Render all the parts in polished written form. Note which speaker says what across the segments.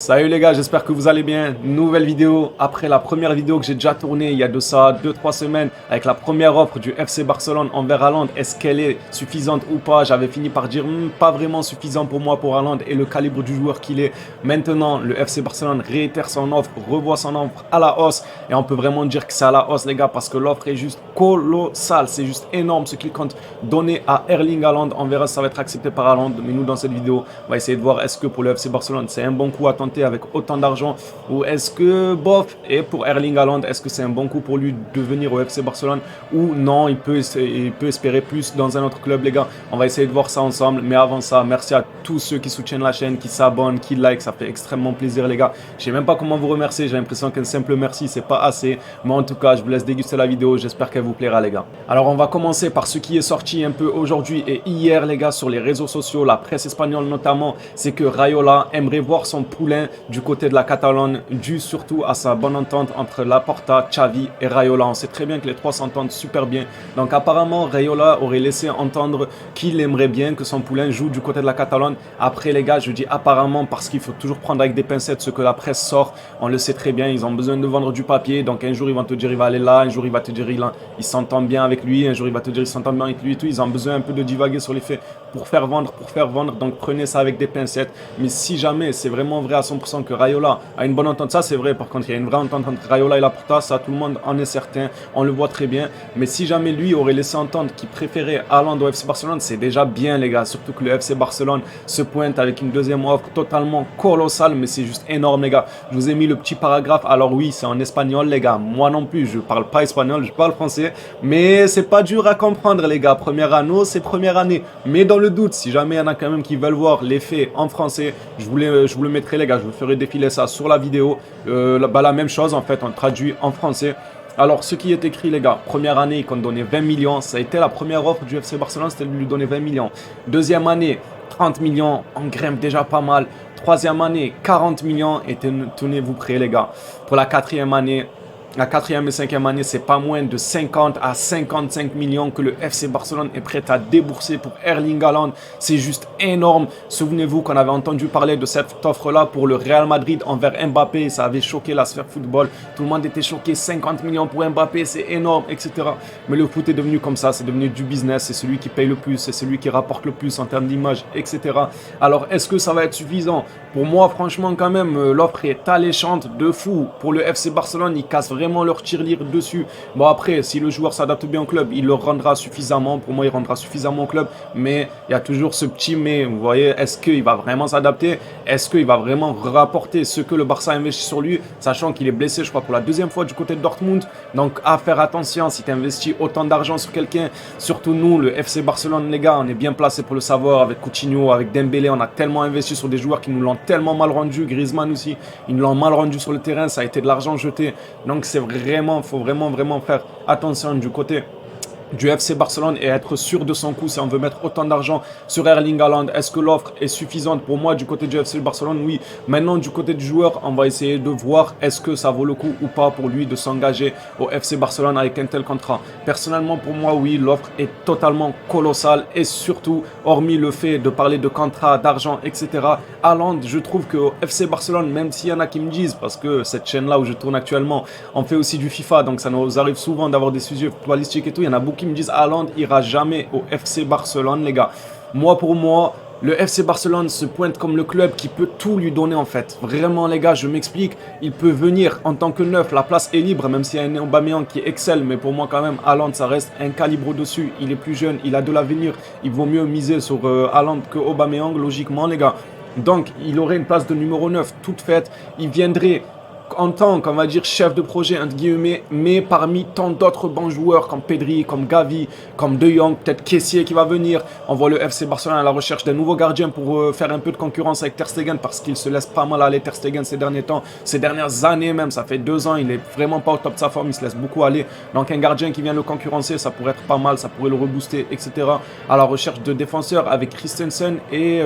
Speaker 1: Salut les gars, j'espère que vous allez bien. Nouvelle vidéo après la première vidéo que j'ai déjà tournée il y a de ça 2-3 semaines avec la première offre du FC Barcelone envers Haaland. Est-ce qu'elle est suffisante ou pas? J'avais fini par dire pas vraiment suffisant pour moi pour Haaland et le calibre du joueur qu'il est. Maintenant, le FC Barcelone réitère son offre, revoit son offre à la hausse et on peut vraiment dire que c'est à la hausse les gars parce que l'offre est juste colossale. C'est juste énorme ce qu'il compte donner à Erling Haaland. On verra si ça va être accepté par Haaland. Mais nous dans cette vidéo, on va essayer de voir est-ce que pour le FC Barcelone c'est un bon coup à tenter avec autant d'argent ou est-ce que bof, et pour Erling Haaland est-ce que c'est un bon coup pour lui de venir au FC Barcelone ou non, il peut espérer plus dans un autre club les gars. On va essayer de voir ça ensemble, mais avant ça, merci à tous ceux qui soutiennent la chaîne, qui s'abonnent, qui like, ça fait extrêmement plaisir les gars. Je sais même pas comment vous remercier, j'ai l'impression qu'un simple merci c'est pas assez, mais en tout cas je vous laisse déguster la vidéo, j'espère qu'elle vous plaira les gars. Alors on va commencer par ce qui est sorti un peu aujourd'hui et hier les gars sur les réseaux sociaux, la presse espagnole notamment, c'est que Raiola aimerait voir son poulain du côté de la Catalogne, dû surtout à sa bonne entente entre Laporta, Xavi et Raiola. On sait très bien que les trois s'entendent super bien. Donc apparemment, Raiola aurait laissé entendre qu'il aimerait bien que son poulain joue du côté de la Catalogne. Après les gars, je dis apparemment parce qu'il faut toujours prendre avec des pincettes ce que la presse sort. On le sait très bien, ils ont besoin de vendre du papier. Donc un jour, ils vont te dire il va aller là, un jour, il va te dire il s'entend bien avec lui, un jour, il va te dire il s'entend bien avec lui et tout. Ils ont besoin un peu de divaguer sur les faits pour faire vendre. Donc prenez ça avec des pincettes. Mais si jamais c'est vraiment vrai à 100% que Raiola a une bonne entente, ça c'est vrai, par contre il y a une vraie entente entre Raiola et Laporta, ça tout le monde en est certain, on le voit très bien, mais si jamais lui aurait laissé entendre qu'il préférait Haaland au FC Barcelone, c'est déjà bien les gars, surtout que le FC Barcelone se pointe avec une deuxième offre totalement colossale, mais c'est juste énorme les gars. Je vous ai mis le petit paragraphe, alors oui c'est en espagnol les gars, moi non plus je parle pas espagnol, je parle français, mais c'est pas dur à comprendre les gars, première année c'est première année, mais dans le doute, si jamais il y en a quand même qui veulent voir les faits en français, je vous le mettrai les gars, je vous ferai défiler ça sur la vidéo. La même chose en fait, on traduit en français. Alors ce qui est écrit les gars, première année qu'on donnait 20 millions, ça a été la première offre du FC Barcelone, c'était de lui donner 20 millions. Deuxième année, 30 millions, on grimpe déjà pas mal. Troisième année, 40 millions et tenez-vous prêts les gars. Pour la quatrième année, la quatrième et cinquième année, c'est pas moins de 50 à 55 millions que le FC Barcelone est prêt à débourser pour Erling Haaland. C'est juste énorme. Souvenez-vous qu'on avait entendu parler de cette offre-là pour le Real Madrid envers Mbappé. Ça avait choqué la sphère football. Tout le monde était choqué. 50 millions pour Mbappé, c'est énorme, etc. Mais le foot est devenu comme ça. C'est devenu du business. C'est celui qui paye le plus. C'est celui qui rapporte le plus en termes d'image, etc. Alors, est-ce que ça va être suffisant? Pour moi, franchement, quand même, l'offre est alléchante de fou. Pour le FC Barcelone, ils cassent vraiment leur tirelire dessus. Bon après, si le joueur s'adapte bien au club, il le rendra suffisamment. Pour moi, il rendra suffisamment au club. Mais il y a toujours ce petit mais. Vous voyez, est-ce qu'il va vraiment s'adapter? Est-ce qu'il va vraiment rapporter ce que le Barça investit sur lui? Sachant qu'il est blessé, je crois, pour la deuxième fois du côté de Dortmund. Donc, à faire attention si tu investis autant d'argent sur quelqu'un. Surtout nous, le FC Barcelone, les gars, on est bien placé pour le savoir. Avec Coutinho, avec Dembélé, on a tellement investi sur des joueurs qui nous l'ont tellement mal rendu. Griezmann aussi, ils nous l'ont mal rendu sur le terrain. Ça a été de l'argent jeté. Donc, c'est vraiment, faut vraiment faire attention du côté du FC Barcelone et être sûr de son coup si on veut mettre autant d'argent sur Erling Haaland. Est-ce que l'offre est suffisante pour moi du côté du FC Barcelone? Oui. Maintenant du côté du joueur, on va essayer de voir est-ce que ça vaut le coup ou pas pour lui de s'engager au FC Barcelone avec un tel contrat. Personnellement pour moi oui, l'offre est totalement colossale et surtout hormis le fait de parler de contrat, d'argent, etc. Haaland, je trouve que au FC Barcelone, même s'il y en a qui me disent, parce que cette chaîne là où je tourne actuellement, on fait aussi du FIFA, donc ça nous arrive souvent d'avoir des sujets footballistiques et tout, il y en a beaucoup qui me disent Haaland ira jamais au FC Barcelone les gars. Moi pour moi, le FC Barcelone se pointe comme le club qui peut tout lui donner en fait. Vraiment les gars, je m'explique, il peut venir en tant que neuf, la place est libre même s'il y a un Aubameyang qui excelle, mais pour moi quand même Haaland ça reste un calibre au-dessus, il est plus jeune, il a de l'avenir, il vaut mieux miser sur Haaland que Aubameyang logiquement les gars. Donc il aurait une place de numéro 9 toute faite, il viendrait en tant qu'on va dire chef de projet entre guillemets, mais parmi tant d'autres bons joueurs comme Pedri, comme Gavi, comme De Jong, peut-être Kessié qui va venir. On voit le FC Barcelone à la recherche d'un nouveau gardien pour faire un peu de concurrence avec Ter Stegen parce qu'il se laisse pas mal aller Ter Stegen ces derniers temps, ces dernières années même, ça fait 2 ans, il est vraiment pas au top de sa forme, il se laisse beaucoup aller. Donc un gardien qui vient le concurrencer, ça pourrait être pas mal, ça pourrait le rebooster, etc. À la recherche de défenseurs avec Christensen et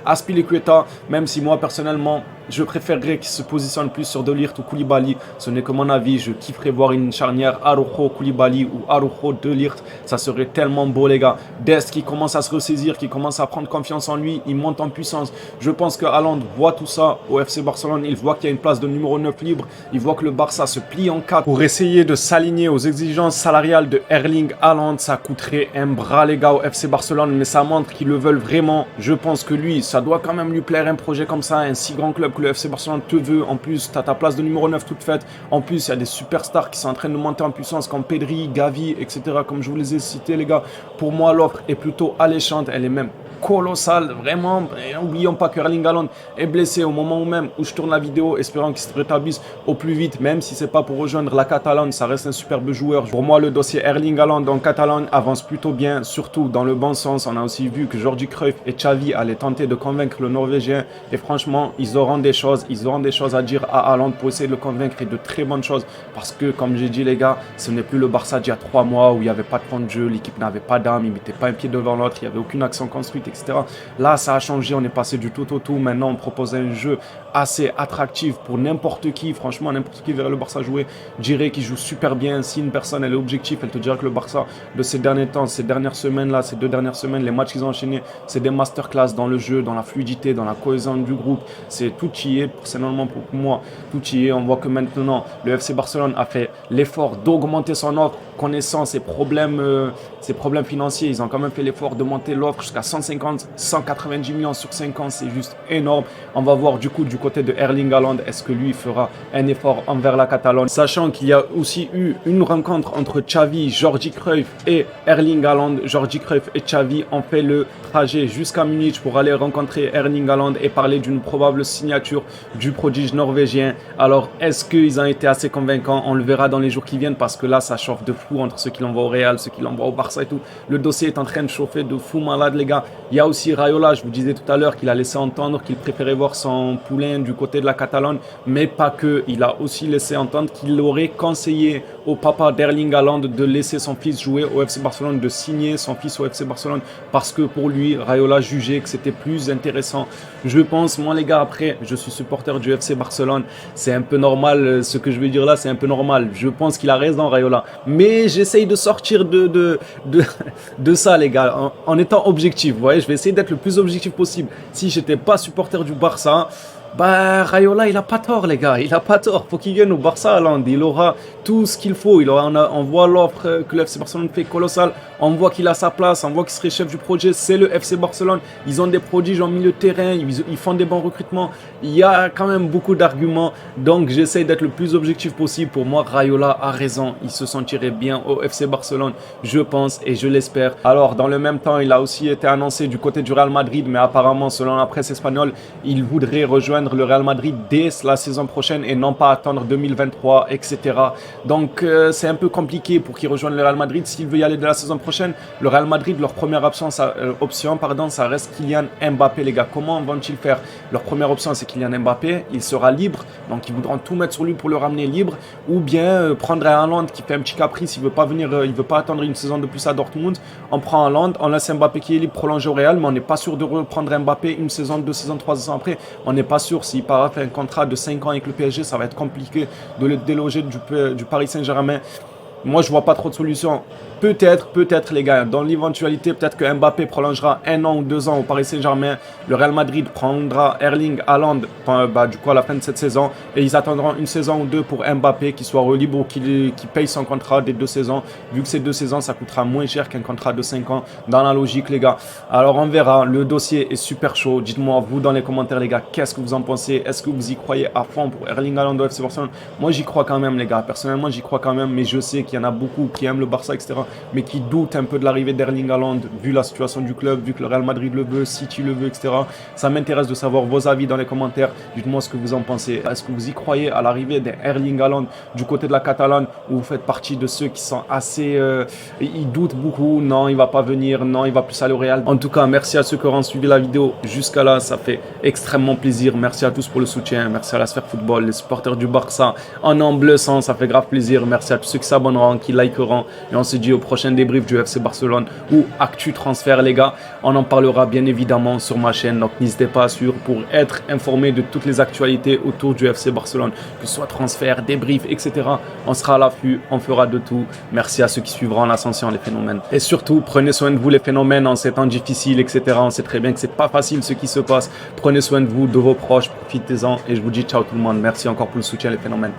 Speaker 1: Azpilicueta, même si moi personnellement je préférerais qu'il se positionne plus sur De Ligt ou Koulibaly. Ce n'est que mon avis. Je kifferais voir une charnière Araujo-Koulibaly ou Araujo-De Ligt. Ça serait tellement beau, les gars. Dest qui commence à se ressaisir, qui commence à prendre confiance en lui. Il monte en puissance. Je pense que Haaland voit tout ça au FC Barcelone. Il voit qu'il y a une place de numéro 9 libre. Il voit que le Barça se plie en 4 pour essayer de s'aligner aux exigences salariales de Erling Haaland. Ça coûterait un bras, les gars, au FC Barcelone. Mais ça montre qu'ils le veulent vraiment. Je pense que lui, ça doit quand même lui plaire un projet comme ça. Un si grand club que le FC Barcelone te veut. En plus, tu as ta place de numéro 9 toute faite. En plus, il y a des superstars qui sont en train de monter en puissance comme Pedri, Gavi, etc. Comme je vous les ai cités, les gars. Pour moi, l'offre est plutôt alléchante. Elle est même colossal, vraiment. Et n'oublions pas que Erling Haaland est blessé au moment où je tourne la vidéo, espérant qu'il se rétablisse au plus vite, même si c'est pas pour rejoindre la Catalogne, ça reste un superbe joueur. Pour moi, le dossier Erling Haaland en Catalogne avance plutôt bien, surtout dans le bon sens. On a aussi vu que Jordi Cruyff et Xavi allaient tenter de convaincre le Norvégien, et franchement, ils auront des choses à dire à Haaland pour essayer de le convaincre, et de très bonnes choses, parce que, comme j'ai dit, les gars, ce n'est plus le Barça d'il y a 3 mois où il n'y avait pas de temps de jeu, l'équipe n'avait pas d'âme, il ne mettait pas un pied devant l'autre, il n'y avait aucune action construite, etc. Là, ça a changé, on est passé du tout au tout. Maintenant, on propose un jeu assez attractif pour n'importe qui. Franchement, n'importe qui verrait le Barça jouer dirait qu'il joue super bien. Si une personne elle est objective, elle te dirait que le Barça de ces derniers temps, ces dernières semaines-là, ces 2 dernières semaines, les matchs qu'ils ont enchaînés, c'est des masterclass dans le jeu, dans la fluidité, dans la cohésion du groupe. C'est tout y est, personnellement pour moi, tout y est. On voit que maintenant, le FC Barcelone a fait l'effort d'augmenter son offre, connaissant ses problèmes financiers. Ils ont quand même fait l'effort de monter l'offre jusqu'à 150, 190 millions sur 5 ans, c'est juste énorme. On va voir du coup du côté de Erling Haaland, est-ce que lui fera un effort envers la Catalogne, sachant qu'il y a aussi eu une rencontre entre Xavi, Jordi Cruyff et Erling Haaland. Jordi Cruyff et Xavi ont fait le trajet jusqu'à Munich pour aller rencontrer Erling Haaland et parler d'une probable signature du prodige norvégien. Alors, est-ce qu'ils ont été assez convaincants? On le verra dans les jours qui viennent, parce que là, ça chauffe de fou entre ceux qui l'envoient au Real, ceux qui l'envoient au Barça et tout. Le dossier est en train de chauffer de fou malade, les gars. Il y a aussi Raiola, je vous disais tout à l'heure qu'il a laissé entendre qu'il préférait voir son poulain du côté de la Catalogne, mais pas que. Il a aussi laissé entendre qu'il aurait conseillé au papa d'Erling Haaland de laisser son fils jouer au FC Barcelone, de signer son fils au FC Barcelone, parce que pour lui, Raiola jugeait que c'était plus intéressant. Je pense, moi les gars, après, je suis supporter du FC Barcelone, c'est un peu normal, ce que je vais dire là, c'est un peu normal. Je pense qu'il a raison, Raiola, mais j'essaye de sortir de ça, les gars, en étant objectif. Vous voyez, je vais essayer d'être le plus objectif possible. Si j'étais pas supporter du Barça, bah, Raiola, il a pas tort, les gars. Il a pas tort. Faut qu'il vienne au Barça, Haaland. Il aura tout ce qu'il faut. On voit l'offre que le FC Barcelone fait colossale. On voit qu'il a sa place. On voit qu'il serait chef du projet. C'est le FC Barcelone. Ils ont des prodiges en milieu de terrain. Ils font des bons recrutements. Il y a quand même beaucoup d'arguments. Donc, j'essaie d'être le plus objectif possible. Pour moi, Raiola a raison. Il se sentirait bien au FC Barcelone, je pense et je l'espère. Alors, dans le même temps, il a aussi été annoncé du côté du Real Madrid. Mais apparemment, selon la presse espagnole, il voudrait rejoindre le Real Madrid dès la saison prochaine et non pas attendre 2023, etc. Donc c'est un peu compliqué pour qu'il rejoigne le Real Madrid. S'il veut y aller de la saison prochaine, le Real Madrid, leur première option, ça reste Kylian Mbappé, les gars. Comment vont-ils faire? Leur première option, c'est Kylian Mbappé. Il sera libre, donc ils voudront tout mettre sur lui pour le ramener libre, ou bien prendre un Haaland qui fait un petit caprice. Il veut pas venir, il veut pas attendre une saison de plus à Dortmund. On prend Haaland, on laisse Mbappé qui est libre prolonger au Real, mais on n'est pas sûr de reprendre Mbappé une saison, 2 saisons, 3 saisons après. On n'est pas sûr. S'il part faire un contrat de 5 ans avec le PSG, ça va être compliqué de le déloger du Paris Saint-Germain. Moi, je vois pas trop de solutions. Peut-être les gars, dans l'éventualité, peut-être que Mbappé prolongera 1 an ou 2 ans au Paris Saint-Germain. Le Real Madrid prendra Erling Haaland du coup à la fin de cette saison. Et ils attendront 1 saison ou 2 pour Mbappé qui soit libre ou qui paye son contrat des 2 saisons. Vu que ces 2 saisons, ça coûtera moins cher qu'un contrat de 5 ans. Dans la logique, les gars. Alors, on verra. Le dossier est super chaud. Dites-moi, vous, dans les commentaires, les gars, qu'est-ce que vous en pensez? Est-ce que vous y croyez à fond pour Erling Haaland au FC Barcelone? Moi, j'y crois quand même, les gars. Personnellement, j'y crois quand même. Mais je sais qu'il y en a beaucoup qui aiment le Barça, etc., mais qui doutent un peu de l'arrivée d'Erling Haaland, vu la situation du club, vu que le Real Madrid le veut, City le veut, etc. Ça m'intéresse de savoir vos avis dans les commentaires. Dites-moi ce que vous en pensez. Est-ce que vous y croyez à l'arrivée d'Erling Haaland du côté de la Catalogne, ou vous faites partie de ceux qui sont assez... ils doutent beaucoup. Non, il va pas venir. Non, il va plus aller au Real. En tout cas, merci à ceux qui auront suivi la vidéo jusqu'à là. Ça fait extrêmement plaisir. Merci à tous pour le soutien. Merci à la Sphère Football, les supporters du Barça en bleu sang. Ça fait grave plaisir. Merci à tous ceux qui s'abonnent s'abonneront, qui likeront. Et on se dit au prochain débrief du FC Barcelone ou actu transfert, les gars. On en parlera bien évidemment sur ma chaîne. Donc n'hésitez pas à suivre pour être informé de toutes les actualités autour du FC Barcelone, que ce soit transfert, débrief, etc. On sera à l'affût, on fera de tout. Merci à ceux qui suivront l'ascension, les phénomènes. Et surtout, prenez soin de vous, les phénomènes, en ces temps difficiles, etc. On sait très bien que c'est pas facile ce qui se passe. Prenez soin de vous, de vos proches, profitez-en. Et je vous dis ciao tout le monde. Merci encore pour le soutien, les phénomènes.